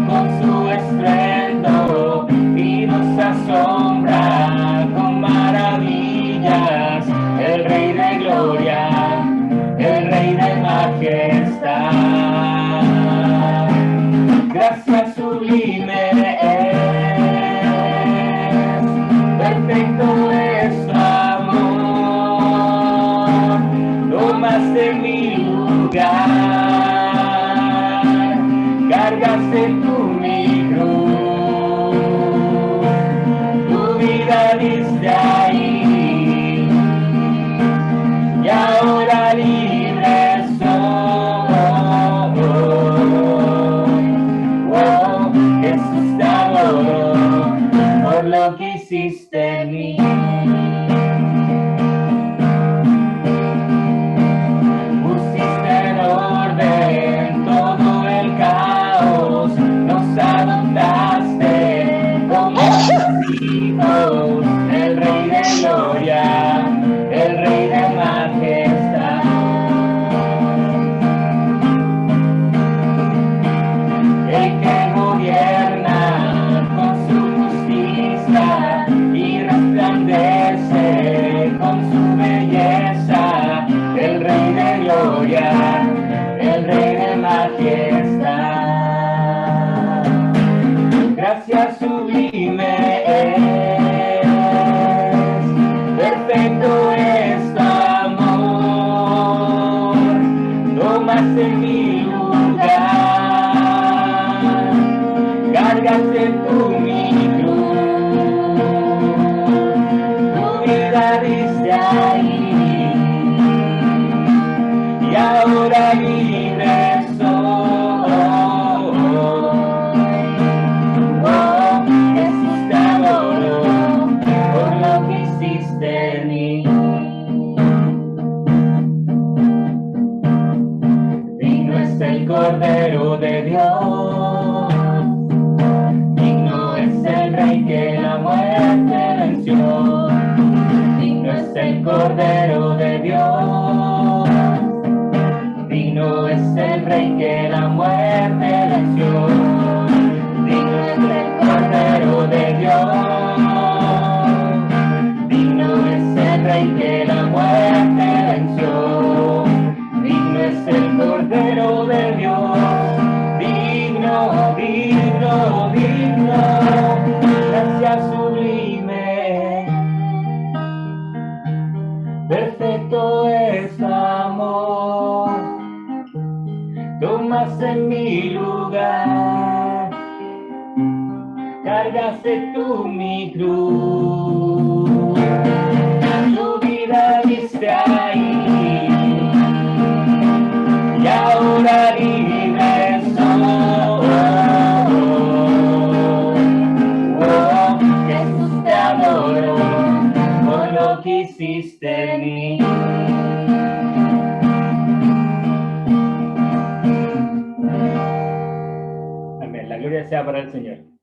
con su estruendo y nos asombra con maravillas, el Rey de gloria, el Rey de majestad. Gracias sublime es, perfecto es tu amor, tomaste mi lugar, cargaste tú mi cruz, tu vida diste ahí. Y ahora libre soy. Oh, Jesús te adoro por lo que hiciste en mí. Pusiste en orden todo el caos, nos adoptaste como tus hijos, el Rey de gloria, el Rey de majestad. El que gobierna con su justicia y resplandece con su belleza, el Rey de gloria, el Rey de majestad. Gracias sublime es, perfecto es tu amor, tomaste mi lugar, cargaste tú mi cruz, tu vida diste ahí, y ahora libre soy. Oh, Jesús te adoro por lo que hiciste en mí. Digno es el Cordero de Dios, digno es el Rey que la muerte venció, digno es el Cordero de Dios, digno es el Rey que la muerte venció, digno es el Cordero de Dios, digno es el Rey que la muerte venció, digno es el Cordero de Dios, digno, digno, digno, gracia sublime, perfecto es tu amor, tomas en mi lugar, cargaste tú mi cruz, tu vida diste ahí, y ahora libre soy. Oh, Jesús te adoro por lo que hiciste en mí. Amén, la gloria sea para el Señor.